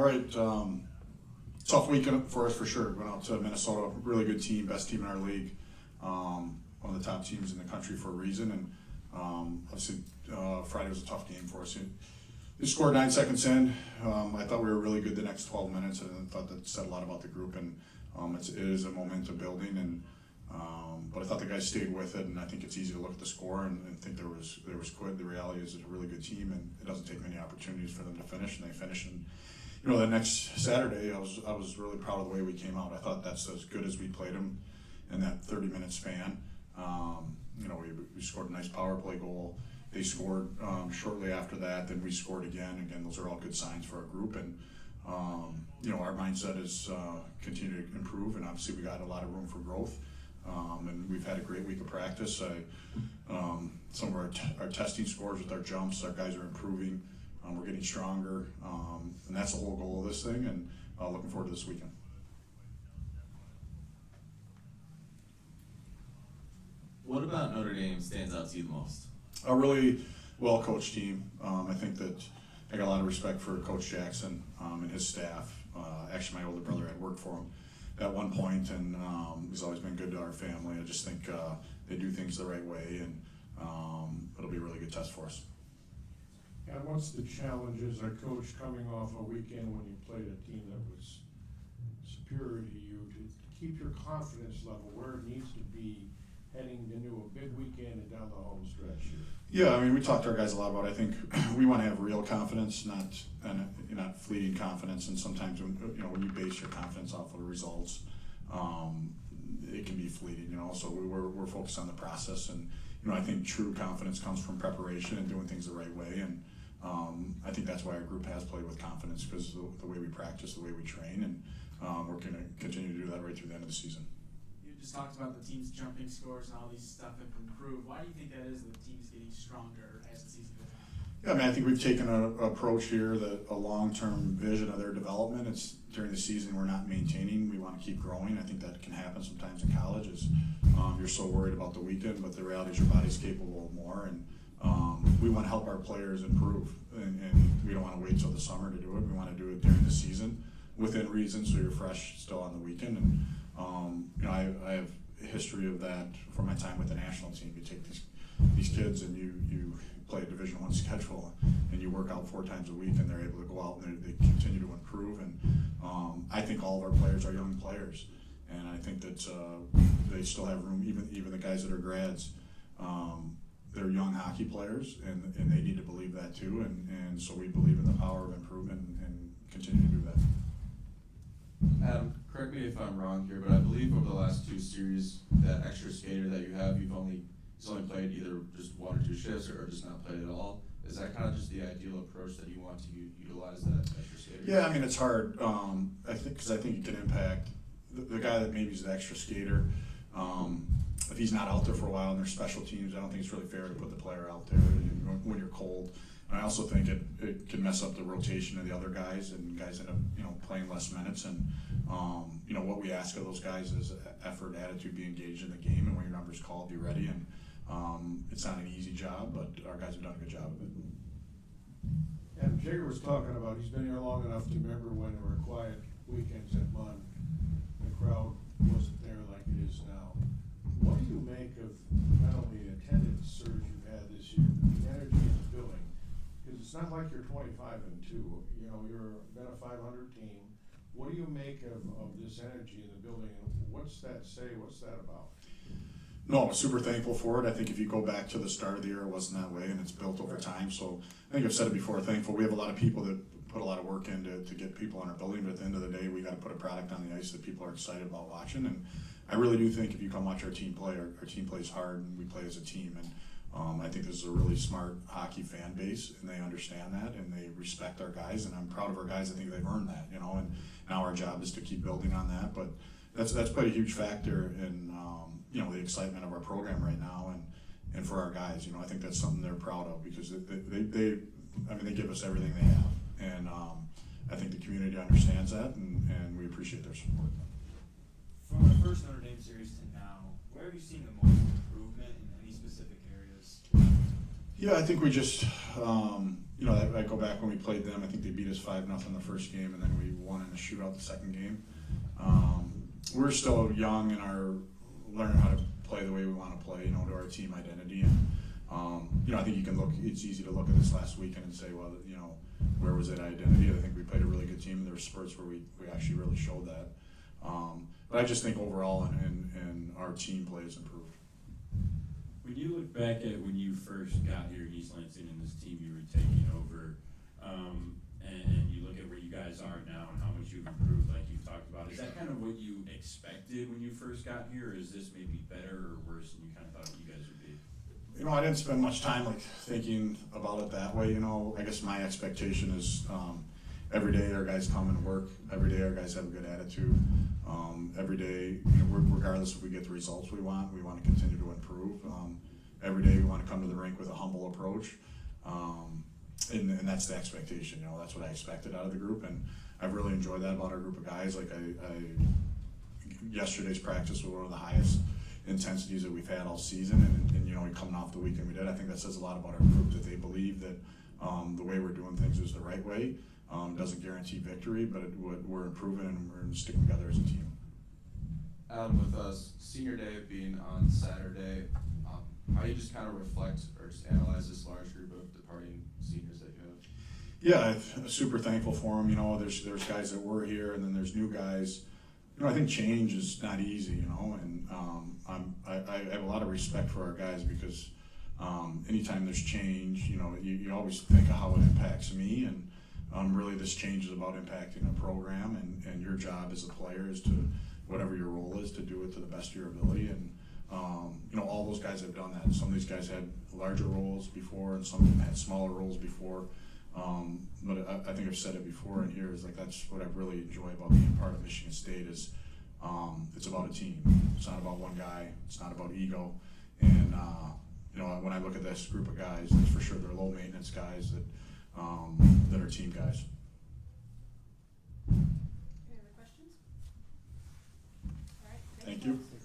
All right, tough weekend for us for sure. Went out to Minnesota, really good team, best team in our league, one of the top teams in the country for a reason. And obviously, Friday was a tough game for us. They scored 9 seconds in. I thought we were really good the next 12 minutes, and I thought that said a lot about the group. And it is a momentum building, and but I thought the guys stayed with it. And I think it's easy to look at the score and think there was quit. The reality is it's a really good team, and it doesn't take many opportunities for them to finish, and they finish. And the next Saturday, I was really proud of the way we came out. I thought that's as good as we played them in that 30-minute span. We scored a nice power play goal. They scored shortly after that. Then we scored again. Again, those are all good signs for our group. And our mindset is continue to improve. And obviously, we got a lot of room for growth. And we've had a great week of practice. Some of our testing scores with our jumps, our guys are improving. We're getting stronger, and that's the whole goal of this thing. And looking forward to this weekend. What about Notre Dame stands out to you the most? A really well-coached team. I think that I got a lot of respect for Coach Jackson and his staff. Actually, my older brother had worked for him at one point, and he's always been good to our family. I just think they do things the right way, and it'll be a really good test for us. And what's the challenge as a coach coming off a weekend when you played a team that was superior to you to keep your confidence level where it needs to be heading into a big weekend and down the home stretch here? Yeah, we talked to our guys a lot about it. I think we want to have real confidence, not fleeting confidence. And sometimes when you base your confidence off of results, it can be fleeting. So we're focused on the process, and I think true confidence comes from preparation and doing things the right way. And I think that's why our group has played with confidence, because the way we practice, the way we train, and we're going to continue to do that right through the end of the season. You just talked about the team's jumping scores and all these stuff have improved. Why do you think that is that the team's getting stronger as the season goes on? Yeah, I think we've taken an approach here, a long-term vision of their development. It's during the season we're not maintaining. We want to keep growing. I think that can happen sometimes in college. You're so worried about the weekend, but the reality is your body's capable of more, and we want to help our players improve. And we don't want to wait till the summer to do it. We want to do it during the season within reason, so you're fresh still on the weekend. And I have a history of that from my time with the national team. You take these kids and you play a Division I schedule, and you work out 4 times a week, and they're able to go out and they continue to improve. And I think all of our players are young players, and I think that they still have room. Even the guys that are grads, they're young hockey players, and they need to believe that too. And so we believe in the power of improvement and continue to do that. Adam, correct me if I'm wrong here, but I believe over the last 2 series, that extra skater that you have, he's only played either just 1 or 2 shifts or just not played at all. Is that kind of just the ideal approach that you want to utilize that extra skater? Yeah, it's hard. I think it can impact the guy that maybe is the extra skater. If he's not out there for a while and there's special teams, I don't think it's really fair to put the player out there when you're cold. And I also think it can mess up the rotation of the other guys, and guys end up playing less minutes. And what we ask of those guys is effort, attitude, be engaged in the game, and when your number's called, be ready. And it's not an easy job, but our guys have done a good job of it. And Jigger was talking about he's been here long enough to remember when there were quiet weekends at Munn. The crowd wasn't there like it is now. What do you make of not only the attendance surge you've had this year, but the energy in the building? Because it's not like you're 25-2. You're been a 500 team. What do you make of this energy in the building, and what's that say? What's that about? No, I'm super thankful for it. I think if you go back to the start of the year, it wasn't that way, and it's built over time. So I think I've said it before, thankful. We have a lot of people that put a lot of work in to get people in our building, but at the end of the day, we got to put a product on the ice that people are excited about watching. And I really do think if you come watch our team play, our team plays hard, and we play as a team. And I think this is a really smart hockey fan base, and they understand that, and they respect our guys, and I'm proud of our guys. I think they've earned that, and now our job is to keep building on that. But that's quite a huge factor in the excitement of our program right now, and for our guys. I think that's something they're proud of, because they give us everything they have, and I think the community understands that, and we appreciate their support. From the first Notre Dame series to now, where have you seen the most improvement in any specific areas? Yeah, I think we just, I go back when we played them, I think they beat us 5-0 the first game, and then we won in a shootout the second game. We're still young in our learning how to play the way we want to play, to our team identity. And, I think it's easy to look at this last weekend and say, well, where was that identity? I think we played a really good team, and there were spurts where we actually really showed that. But I just think overall in our team play has improved. When you look back at when you first got here at East Lansing and this team you were taking over, and you look at where you guys are now and how much you've improved, like you've talked about, is that kind of what you expected when you first got here, or is this maybe better or worse than you kind of thought you guys would be? I didn't spend much time thinking about it that way. I guess my expectation is every day our guys come and work. Every day our guys have a good attitude. Every day, regardless if we get the results we want to continue to improve. Every day we want to come to the rink with a humble approach. And that's the expectation. That's what I expected out of the group, and I've really enjoyed that about our group of guys. Yesterday's practice was one of the highest intensities that we've had all season, and coming off the weekend we did, I think that says a lot about our group, that they believe that the way we're doing things is the right way. Doesn't guarantee victory, but we're improving and we're sticking together as a team. Adam, with senior day being on Saturday, how do you just kind of reflect or just analyze this large group of departing seniors that you have? Yeah, I'm super thankful for them. There's guys that were here, and then there's new guys. I think change is not easy, and I have a lot of respect for our guys because anytime there's change, you always think of how it impacts me, and really this change is about impacting a program, and your job as a player is to, whatever your role is, to do it to the best of your ability. And all those guys have done that. Some of these guys had larger roles before, and some of them had smaller roles before. But I think I've said it before, and here is that's what I really enjoy about being part of Michigan State is it's about a team. It's not about one guy. It's not about ego. And when I look at this group of guys, that's for sure they're low maintenance guys that are team guys. Any other questions? All right. Thank you. Thank